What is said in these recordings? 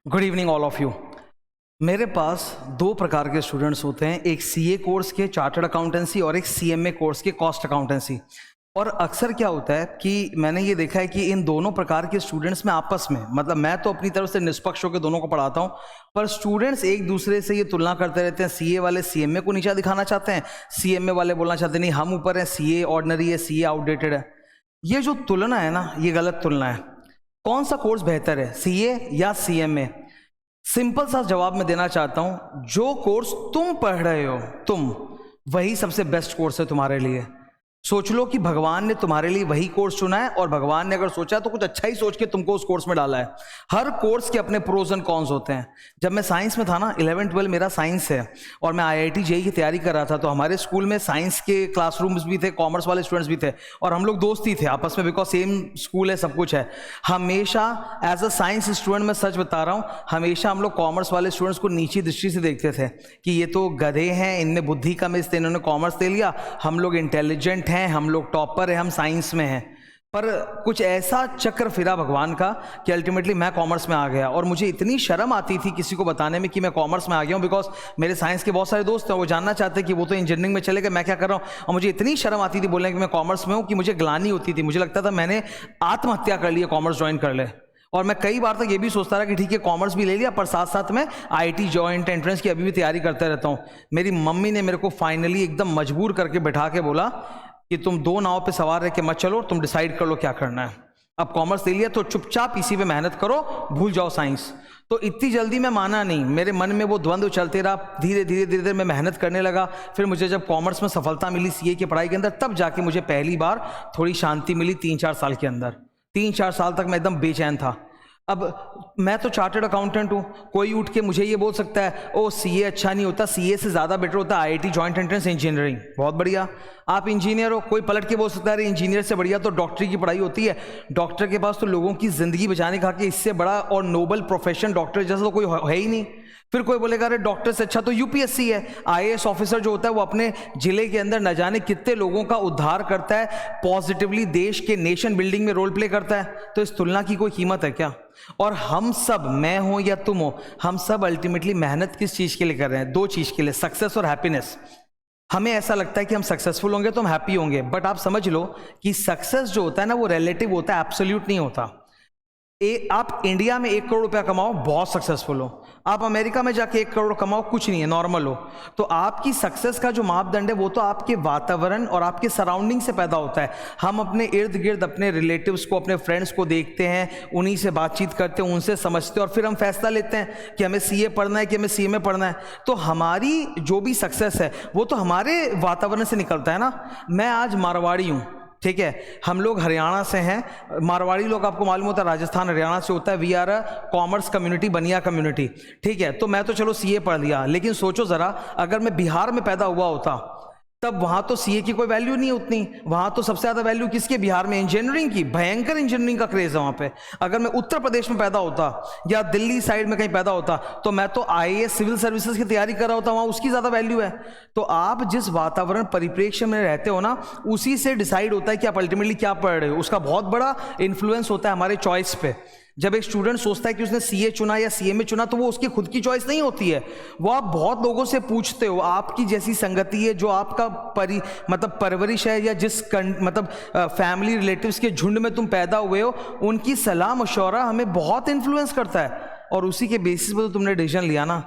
Good evening all of you. मेरे पास दो प्रकार के स्टूडेंट्स होते हैं, एक सीए कोर्स के चार्टर्ड अकाउंटेंसी और एक सीएमए कोर्स के कॉस्ट अकाउंटेंसी। और अक्सर क्या होता है कि मैंने ये देखा है कि इन दोनों प्रकार के स्टूडेंट्स में आपस में, मतलब मैं तो अपनी तरफ से निष्पक्ष होकर दोनों को पढ़ाता हूँ, पर स्टूडेंट्स एक दूसरे से ये तुलना करते रहते हैं। सीए वाले सीएमए को नीचा दिखाना चाहते हैं, सीएमए वाले बोलना चाहते हैं नहीं हम ऊपर हैं, सीए ऑर्डिनरी है, सीए आउटडेटेड है। ये जो तुलना है ना, ये गलत तुलना है। कौन सा कोर्स बेहतर है, सीए या सीएमए? सिंपल सा जवाब मैं देना चाहता हूं, जो कोर्स तुम पढ़ रहे हो वही सबसे बेस्ट कोर्स है तुम्हारे लिए। सोच लो कि भगवान ने तुम्हारे लिए वही कोर्स चुना है, और भगवान ने अगर सोचा तो कुछ अच्छा ही सोच के तुमको उस कोर्स में डाला है। हर कोर्स के अपने प्रोज एंड कॉन्स होते हैं। जब मैं साइंस में था ना, 11-12 मेरा साइंस है, और मैं आईआईटी जेईई की तैयारी कर रहा था, तो हमारे स्कूल में साइंस के क्लासरूम्स भी थे, कॉमर्स वाले स्टूडेंट्स भी थे, और हम लोग दोस्त ही थे आपस में, बिकॉज सेम स्कूल है, सब कुछ है। हमेशा एज अ साइंस स्टूडेंट, मैं सच बता रहा हूँ, हमेशा हम लोग कॉमर्स वाले स्टूडेंट्स को नीची दृष्टि से देखते थे कि ये तो गधे हैं, इनमें बुद्धि कम है, इसलिए इन्होंने कॉमर्स ले लिया, हम लोग इंटेलिजेंट हैं, हम लोग टॉपर है, हम साइंस में हैं। पर कुछ ऐसा चक्र फिरा भगवान का कि अल्टीमेटली मैं कॉमर्स में आ गया, और मुझे इतनी शर्म आती थी किसी को बताने में कि मैं कॉमर्स में आ गया हूँ, बिकॉज मेरे साइंस के बहुत सारे दोस्त हैं, वो जानना चाहते कि वो तो इंजीनियरिंग में चले गए, मैं क्या कर रहा हूँ। और मुझे इतनी शर्म आती थी बोलने कि मैं कॉमर्स में हूँ कि मुझे ग्लानि होती थी, मुझे लगता था मैंने आत्महत्या कर ली है कॉमर्स ज्वाइन कर ले। और मैं कई बार तक ये भी सोचता रहा कि ठीक है कॉमर्स भी ले लिया, पर साथ साथ में आईआईटी जॉइंट एंट्रेंस की अभी भी तैयारी करता रहता हूँ। मेरी मम्मी ने मेरे को फाइनली एकदम मजबूर करके बैठा के बोला कि तुम दो नाव पे सवार रह के मत चलो, तुम डिसाइड कर लो क्या करना है। अब कॉमर्स ले लिया तो चुपचाप इसी पे मेहनत करो, भूल जाओ साइंस। तो इतनी जल्दी मैं माना नहीं, मेरे मन में वो द्वंद्व चलते रहा। धीरे धीरे मैं मेहनत करने लगा। फिर मुझे जब कॉमर्स में सफलता मिली सीए की पढ़ाई के अंदर, तब जाके मुझे पहली बार थोड़ी शांति मिली। 3-4 साल के अंदर, 3-4 साल तक मैं एकदम बेचैन था। अब मैं तो चार्टर्ड अकाउंटेंट हूँ, कोई उठ के मुझे ये बोल सकता है ओ सीए अच्छा नहीं होता, सीए से ज़्यादा बेटर होता है आईआईटी जॉइंट एंट्रेंस इंजीनियरिंग, बहुत बढ़िया। आप इंजीनियर हो, कोई पलट के बोल सकता है अरे इंजीनियर से बढ़िया तो डॉक्टरी की पढ़ाई होती है, डॉक्टर के पास तो लोगों की ज़िंदगी बचाने का कि इससे बड़ा और नोबल प्रोफेशन डॉक्टर जैसा तो कोई है ही नहीं। फिर कोई बोलेगा अरे डॉक्टर से अच्छा तो यूपीएससी है, आईएएस ऑफिसर जो होता है वो अपने जिले के अंदर न जाने कितने लोगों का उद्धार करता है, पॉजिटिवली देश के नेशन बिल्डिंग में रोल प्ले करता है। तो इस तुलना की कोई कीमत है क्या? और हम सब, मैं हो या तुम हो, हम सब अल्टीमेटली मेहनत किस चीज के लिए कर रहे हैं? दो चीज के लिए, सक्सेस और हैप्पीनेस। हमें ऐसा लगता है कि हम सक्सेसफुल होंगे तो हम हैप्पी होंगे, बट आप समझ लो कि सक्सेस जो होता है ना वो रिलेटिव होता है, एब्सोल्यूट नहीं होता। आप इंडिया में 1 करोड़ रुपया कमाओ, बहुत सक्सेसफुल हो। आप अमेरिका में जाके 1 करोड़ कमाओ, कुछ नहीं है, नॉर्मल हो। तो आपकी सक्सेस का जो मापदंड है वो तो आपके वातावरण और आपके सराउंडिंग से पैदा होता है। हम अपने इर्द गिर्द अपने रिलेटिव्स को, अपने फ्रेंड्स को देखते हैं, उन्हीं से बातचीत करते हैं, उनसे समझते हैं, और फिर हम फैसला लेते हैं कि हमें सीए पढ़ना है कि हमें सीए में पढ़ना है। तो हमारी जो भी सक्सेस है वो तो हमारे वातावरण से निकलता है ना। मैं आज मारवाड़ी हूँ, ठीक है, हम लोग हरियाणा से हैं। मारवाड़ी लोग आपको मालूम होता है राजस्थान हरियाणा से होता है। We are a commerce community, Baniya community, ठीक है। तो मैं तो चलो सीए पढ़ लिया, लेकिन सोचो जरा अगर मैं बिहार में पैदा हुआ होता तब वहां तो सीए की कोई वैल्यू नहीं उतनी। वहां तो सबसे ज्यादा वैल्यू किसकी? बिहार में इंजीनियरिंग की, भयंकर इंजीनियरिंग का क्रेज है वहां पे। अगर मैं उत्तर प्रदेश में पैदा होता या दिल्ली साइड में कहीं पैदा होता तो मैं तो आईएएस सिविल सर्विसेज की तैयारी कर रहा होता, वहां उसकी ज्यादा वैल्यू है। तो आप जिस वातावरण परिप्रेक्ष्य में रहते हो ना, उसी से डिसाइड होता है कि आप अल्टीमेटली क्या पढ़ रहे हो। उसका बहुत बड़ा इंफ्लुएंस होता है हमारे चॉइस पे। जब एक स्टूडेंट सोचता है कि उसने सीए चुना या सीएमए चुना, तो वो उसकी खुद की चॉइस नहीं होती है। वो आप बहुत लोगों से पूछते हो, आपकी जैसी संगति है, जो आपका मतलब परवरिश है, या जिस मतलब फैमिली रिलेटिव्स के झुंड में तुम पैदा हुए हो, उनकी सलाह मशवरा हमें बहुत इन्फ्लुएंस करता है। और उसी के बेसिस पर तो तुमने डिसीजन लिया ना।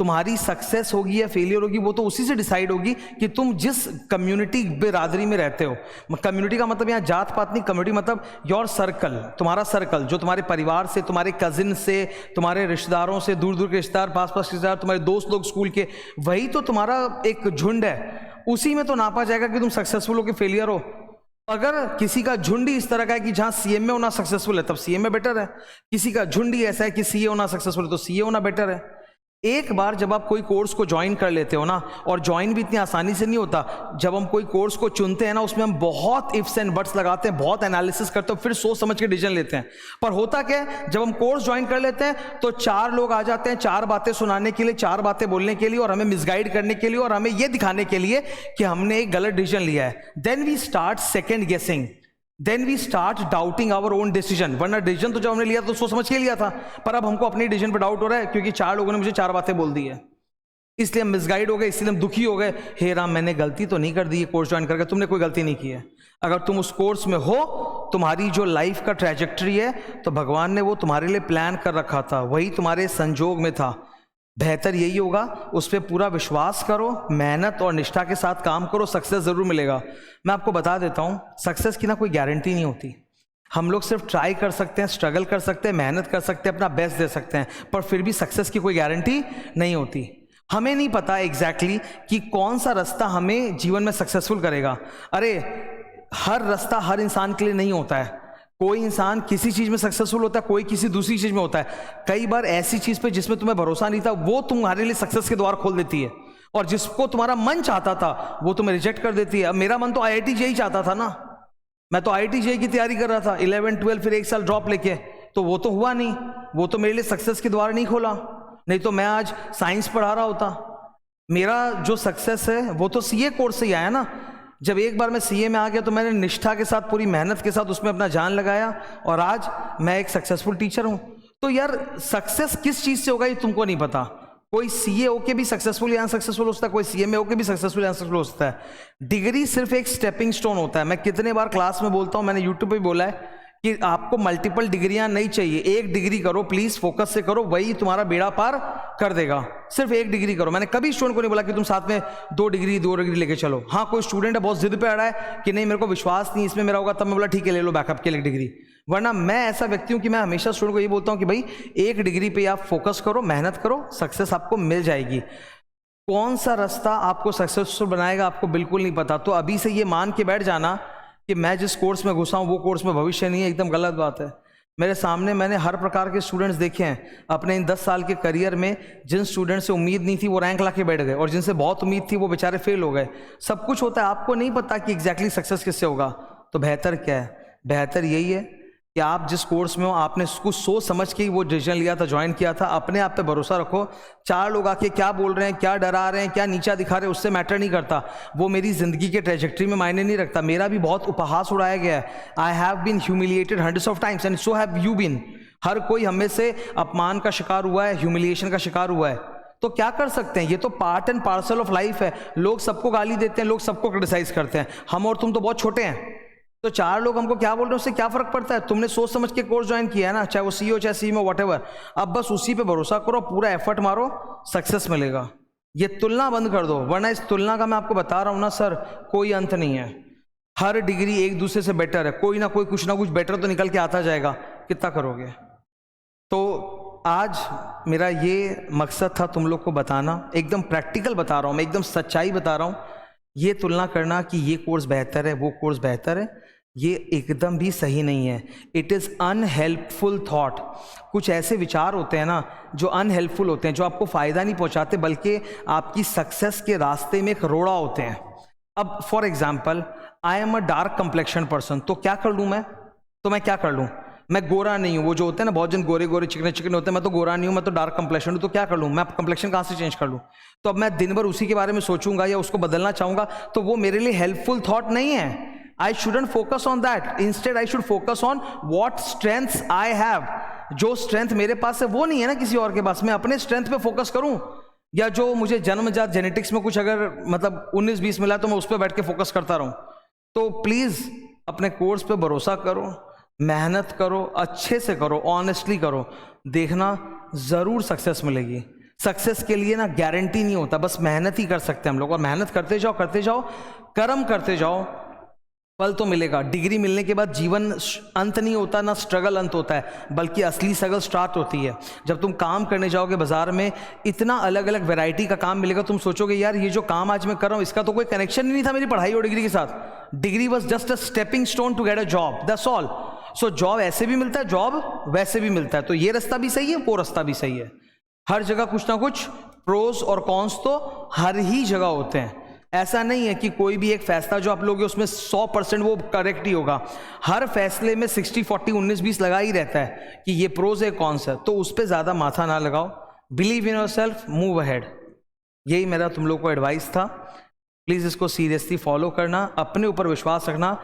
तुम्हारी सक्सेस होगी या फेलियर होगी वो तो उसी से डिसाइड होगी कि तुम जिस कम्युनिटी बिरादरी में रहते हो। कम्युनिटी का मतलब यहाँ जात पात नहीं, कम्युनिटी मतलब योर सर्कल, तुम्हारा सर्कल जो तुम्हारे परिवार से, तुम्हारे कजिन से, तुम्हारे रिश्तेदारों से, दूर दूर के रिश्तेदार, पास पास के रिश्तेदार, तुम्हारे दोस्त लोग स्कूल के, वही तो तुम्हारा एक झुंड है। उसी में तो नापा जाएगा कि तुम सक्सेसफुल हो कि फेलियर हो। अगर किसी का झुंड ही इस तरह का है कि जहां सीएमए होना सक्सेसफुल है तब सीएमए बेटर है, किसी का झुंड ही ऐसा है कि सीए होना सक्सेसफुल है तो सीए होना बेटर है। एक बार जब आप कोई कोर्स को ज्वाइन कर लेते हो ना, और ज्वाइन भी इतनी आसानी से नहीं होता। जब हम कोई कोर्स को चुनते हैं ना, उसमें हम बहुत इफ्स एंड बट्स लगाते हैं, बहुत एनालिसिस करते हैं, फिर सोच समझ के डिसीजन लेते हैं। पर होता क्या है, जब हम कोर्स ज्वाइन कर लेते हैं तो 4 लोग आ जाते हैं, 4 बातें सुनाने के लिए, 4 बातें बोलने के लिए, और हमें मिसगाइड करने के लिए, और हमें यह दिखाने के लिए कि हमने एक गलत डिसीजन लिया है। Then we start second guessing then we start doubting our own decision. वरना डिसीजन तो जब हमने लिया तो सोच समझ के लिया था, पर अब हमको अपनी डिसीजन पर डाउट हो रहा है क्योंकि 4 लोगों ने मुझे 4 बातें बोल दी है, इसलिए हम मिसगाइड हो गए, इसलिए हम दुखी हो गए। हे राम, मैंने गलती तो नहीं कर दी, ये कोर्स ज्वाइन करके। तुमने कोई गलती नहीं की है। अगर तुम उस कोर्स में हो, तुम्हारी जो लाइफ का ट्रैजेक्टरी है, तो भगवान ने वो तुम्हारे लिए प्लान कर रखा था, वही तुम्हारे संजोग में था। बेहतर यही होगा, उस पर पूरा विश्वास करो, मेहनत और निष्ठा के साथ काम करो, सक्सेस ज़रूर मिलेगा। मैं आपको बता देता हूँ, सक्सेस की ना कोई गारंटी नहीं होती। हम लोग सिर्फ ट्राई कर सकते हैं, स्ट्रगल कर सकते हैं, मेहनत कर सकते हैं, अपना बेस्ट दे सकते हैं, पर फिर भी सक्सेस की कोई गारंटी नहीं होती। हमें नहीं पता एग्जैक्टली कि कौन सा रास्ता हमें जीवन में सक्सेसफुल करेगा। अरे हर रास्ता हर इंसान के लिए नहीं होता है। कोई इंसान किसी चीज़ में सक्सेसफुल होता है, कोई किसी दूसरी चीज़ में होता है। कई बार ऐसी चीज़ पे जिसमें तुम्हें भरोसा नहीं था, वो तुम्हारे लिए सक्सेस के द्वार खोल देती है, और जिसको तुम्हारा मन चाहता था वो तुम्हें रिजेक्ट कर देती है। अब मेरा मन तो IIT JEE चाहता था ना, मैं तो IIT JEE की तैयारी कर रहा था, 11 12 फिर 1 साल ड्रॉप लेके, तो वो तो हुआ नहीं, वो तो मेरे लिए सक्सेस के द्वार नहीं खोला। नहीं तो मैं आज साइंस पढ़ा रहा होता। मेरा जो सक्सेस है वो तो CA कोर्स से ही आया ना। जब एक बार मैं CA में आ गया तो मैंने निष्ठा के साथ, पूरी मेहनत के साथ उसमें अपना जान लगाया, और आज मैं एक सक्सेसफुल टीचर हूं। तो यार सक्सेस किस चीज़ से होगा ये तुमको नहीं पता। कोई CA होके भी सक्सेसफुल या अनसक्सेसफुल हो सकता है, कोई CMA होके भी सक्सेसफुल या अनसक्सेसफुल हो सकता है। डिग्री सिर्फ एक स्टेपिंग स्टोन होता है। मैं कितने बार क्लास में बोलता हूँ, मैंने यूट्यूब पे भी बोला है कि आपको मल्टीपल डिग्रियां नहीं चाहिए, एक डिग्री करो प्लीज, फोकस से करो, वही तुम्हारा बेड़ा पार कर देगा। सिर्फ एक डिग्री करो। मैंने कभी स्टूडेंट को नहीं बोला कि तुम साथ में 2 डिग्री लेके चलो। हाँ, कोई स्टूडेंट है बहुत जिद पे अड़ा है कि नहीं मेरे को विश्वास नहीं इसमें मेरा होगा, तब मैं बोला ठीक है ले लो बैकअप के लिए डिग्री। वरना मैं ऐसा व्यक्ति हूं कि मैं हमेशा स्टूडेंट को ये बोलता हूं कि भाई एक डिग्री पे आप फोकस करो, मेहनत करो, सक्सेस आपको मिल जाएगी। कौन सा रास्ता आपको सक्सेसफुल बनाएगा आपको बिल्कुल नहीं पता। तो अभी से ये मान के बैठ जाना कि मैं जिस कोर्स में घुसा हूँ वो कोर्स में भविष्य नहीं है, एकदम गलत बात है। मेरे सामने मैंने हर प्रकार के स्टूडेंट्स देखे हैं अपने इन 10 साल के करियर में। जिन स्टूडेंट से उम्मीद नहीं थी वो रैंक ला के बैठ गए, और जिनसे बहुत उम्मीद थी वो बेचारे फेल हो गए। सब कुछ होता है, आपको नहीं पता कि एग्जैक्टली सक्सेस किससे होगा। तो बेहतर क्या है? बेहतर यही है कि आप जिस कोर्स में हो, आपने कुछ सोच समझ के ही वो डिसीजन लिया था, ज्वाइन किया था। अपने आप पे भरोसा रखो। 4 लोग आके क्या बोल रहे हैं, क्या डरा रहे हैं, क्या नीचा दिखा रहे हैं, उससे मैटर नहीं करता। वो मेरी जिंदगी के ट्रेजेक्ट्री में मायने नहीं रखता। मेरा भी बहुत उपहास उड़ाया गया है। I have been humiliated hundreds of times and so have you been. हर कोई हम में से अपमान का शिकार हुआ है, ह्यूमिलिएशन का शिकार हुआ है। तो क्या कर सकते हैं, ये तो part and parcel of life है। लोग सबको गाली देते हैं, लोग सबको क्रिटिसाइज करते हैं। हम और तुम तो बहुत छोटे हैं, तो 4 लोग हमको क्या बोल रहे हैं उससे क्या फर्क पड़ता है। तुमने सोच समझ के कोर्स ज्वाइन किया है ना, चाहे वो CA हो चाहे CM हो, व्हाटएवर। अब बस उसी पे भरोसा करो, पूरा एफर्ट मारो, सक्सेस मिलेगा। ये तुलना बंद कर दो, वरना इस तुलना का मैं आपको बता रहा हूं ना सर, कोई अंत नहीं है। हर डिग्री एक दूसरे से बेटर है, कोई ना कोई कुछ ना कुछ बेटर तो निकल के आता जाएगा। कितना करोगे? तो आज मेरा ये मकसद था तुम लोग को बताना, एकदम प्रैक्टिकल बता रहा हूं मैं, एकदम सच्चाई बता रहा हूं। ये तुलना करना कि ये कोर्स बेहतर है, वो कोर्स बेहतर है, ये एकदम भी सही नहीं है। It is unhelpful thought. कुछ ऐसे विचार होते हैं ना जो अनहेल्पफुल होते हैं, जो आपको फ़ायदा नहीं पहुंचाते बल्कि आपकी सक्सेस के रास्ते में एक रोड़ा होते हैं। अब for example, I am a dark complexion person, तो क्या कर लूँ मैं? तो मैं क्या कर लूँ? मैं गोरा नहीं हूँ। वो जो होते हैं ना, बहुत जन गोरे गोरे चिकने चिकने होते हैं, मैं तो गोरा नहीं हूँ, मैं तो डार्क कंप्लेक्शन हूँ। तो क्या कर लूँ मैं? कंप्लेक्शन कहाँ से चेंज कर लूँ? तो अब मैं दिन भर उसी के बारे में सोचूंगा या उसको बदलना चाहूँगा, तो वो मेरे लिए हेल्पफुल थॉट नहीं है। I shouldn't focus on that. Instead, I should focus on what strengths I have. जो स्ट्रेंथ मेरे पास है वो नहीं है ना किसी और के पास। मैं अपने स्ट्रेंथ पे फोकस करूं, या जो मुझे जन्मजात जेनेटिक्स में कुछ अगर मतलब 19-20 मिला तो मैं उस पर बैठ के फोकस करता रहूं। तो प्लीज अपने कोर्स पे भरोसा करो, मेहनत करो, अच्छे से करो, ऑनेस्टली करो, देखना जरूर सक्सेस मिलेगी। सक्सेस के लिए ना गारंटी नहीं होता, बस मेहनत ही कर सकते हैं हम लोग। और मेहनत करते जाओ, कर्म करते जाओ, फल तो मिलेगा। डिग्री मिलने के बाद जीवन अंत नहीं होता, ना स्ट्रगल अंत होता है, बल्कि असली स्ट्रगल स्टार्ट होती है जब तुम काम करने जाओगे बाजार में। इतना अलग अलग वैरायटी का काम मिलेगा, तुम सोचोगे यार ये जो काम आज मैं कर रहा हूँ इसका तो कोई कनेक्शन ही नहीं था मेरी पढ़ाई और डिग्री के साथ। Degree was just a stepping stone to get a job, that's all. So job ऐसे भी मिलता है, जॉब वैसे भी मिलता है। तो ये रास्ता भी सही है, वो रास्ता भी सही है। हर जगह कुछ ना कुछ प्रोज और कॉन्स तो हर ही जगह होते हैं। ऐसा नहीं है कि कोई भी एक फैसला जो आप लोगे उसमें 100% वो करेक्ट ही होगा। हर फैसले में 60-40 19-20 लगा ही रहता है कि ये प्रोज है कॉन्स है। तो उस पर ज़्यादा माथा ना लगाओ, believe in yourself, move ahead. यही मेरा तुम लोग को एडवाइस था। प्लीज़ इसको सीरियसली फॉलो करना, अपने ऊपर विश्वास रखना।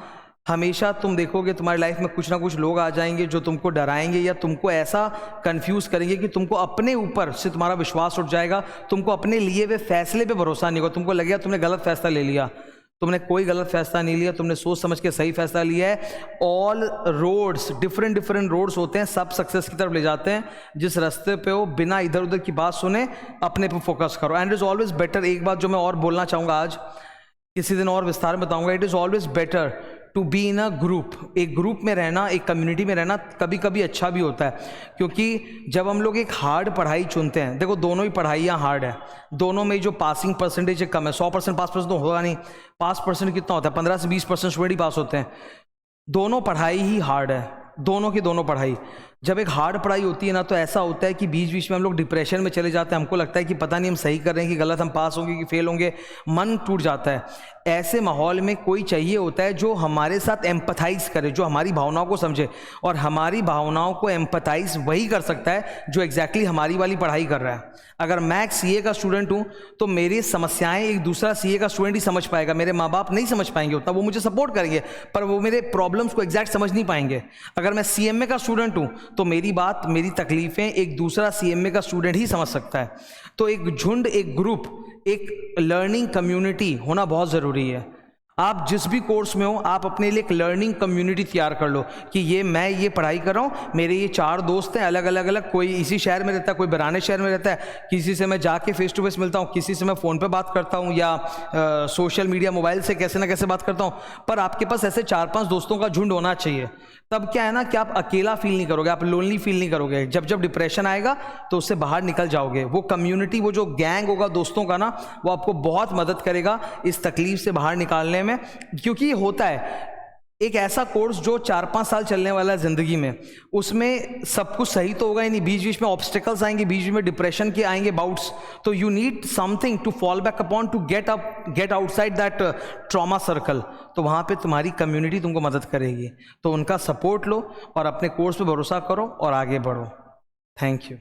हमेशा तुम देखोगे तुम्हारी लाइफ में कुछ ना कुछ लोग आ जाएंगे जो तुमको डराएंगे या तुमको ऐसा कंफ्यूज करेंगे कि तुमको अपने ऊपर से तुम्हारा विश्वास उठ जाएगा, तुमको अपने लिए हुए फैसले पे भरोसा नहीं होगा, तुमको लगेगा तुमने गलत फैसला ले लिया। तुमने कोई गलत फैसला नहीं लिया, तुमने सोच समझ के सही फैसला लिया है। All roads, different different roads होते हैं, सब सक्सेस की तरफ ले जाते हैं। जिस रास्ते पे हो बिना इधर उधर की बात सुने अपने पे फोकस करो। And it is always better, एक बात जो मैं और बोलना चाहूँगा आज, किसी दिन और विस्तार में बताऊंगा, it is always better to be in a group. एक ग्रुप में रहना, एक कम्युनिटी में रहना कभी कभी अच्छा भी होता है, क्योंकि जब हम लोग एक हार्ड पढ़ाई चुनते हैं, देखो दोनों ही पढ़ाइयाँ हार्ड है, दोनों में जो पासिंग परसेंटेज है कम है, 100% पास परसेंट तो होगा नहीं, पास परसेंट कितना होता है, 15 से 20% स्टूडेंट ही पास होते हैं। दोनों पढ़ाई ही हार्ड है, दोनों की दोनों पढ़ाई। जब एक हार्ड पढ़ाई होती है ना, तो ऐसा होता है कि बीच बीच में हम लोग डिप्रेशन में चले जाते हैं, हमको लगता है कि पता नहीं हम सही कर रहे हैं कि गलत, हम पास होंगे कि फेल होंगे, मन टूट जाता है। ऐसे माहौल में कोई चाहिए होता है जो हमारे साथ एम्पथाइज करे, जो हमारी भावनाओं को समझे, और हमारी भावनाओं को एम्पथाइज वही कर सकता है जो एग्जैक्टली हमारी वाली पढ़ाई कर रहा है। अगर मैं एक सीए का स्टूडेंट हूँ तो मेरी समस्याएं एक दूसरा सीए का स्टूडेंट ही समझ पाएगा, मेरे माँ बाप नहीं समझ पाएंगे उतना, वो मुझे सपोर्ट करेंगे पर वो मेरे प्रॉब्लम्स को एग्जैक्ट समझ नहीं पाएंगे। अगर मैं सीएमए का स्टूडेंट हूँ तो मेरी बात, मेरी तकलीफें एक दूसरा सीएमए का स्टूडेंट ही समझ सकता है। तो एक झुंड, एक ग्रुप, एक लर्निंग कम्युनिटी होना बहुत ज़रूरी है। आप जिस भी कोर्स में हो, आप अपने लिए एक लर्निंग कम्युनिटी तैयार कर लो कि मैं ये पढ़ाई कर रहा हूँ, मेरे ये 4 दोस्त हैं अलग अलग, कोई इसी शहर में रहता है, कोई बराने शहर में रहता है, किसी से मैं जाके फेस टू फेस मिलता हूँ, किसी से मैं फ़ोन पे बात करता हूँ या सोशल मीडिया मोबाइल से कैसे ना कैसे बात करता हूँ, पर आपके पास ऐसे 4-5 दोस्तों का झुंड होना चाहिए। तब क्या है ना कि आप अकेला फील नहीं करोगे, आप लोनली फील नहीं करोगे। जब जब डिप्रेशन आएगा तो उससे बाहर निकल जाओगे। वो कम्युनिटी, वो जो गैंग होगा दोस्तों का ना, वो आपको बहुत मदद करेगा इस तकलीफ से बाहर निकालने में। क्योंकि ये होता है एक ऐसा कोर्स जो 4-5 साल चलने वाला है ज़िंदगी में, उसमें सब कुछ सही तो होगा ही नहीं, बीच बीच में ऑब्स्टिकल्स आएंगे, बीच बीच में डिप्रेशन के आएंगे बाउट्स। तो you need something to fall back upon, to get outside that trauma circle. तो वहाँ पे तुम्हारी कम्युनिटी तुमको मदद करेगी, तो उनका सपोर्ट लो और अपने कोर्स पे भरोसा करो और आगे बढ़ो। Thank you.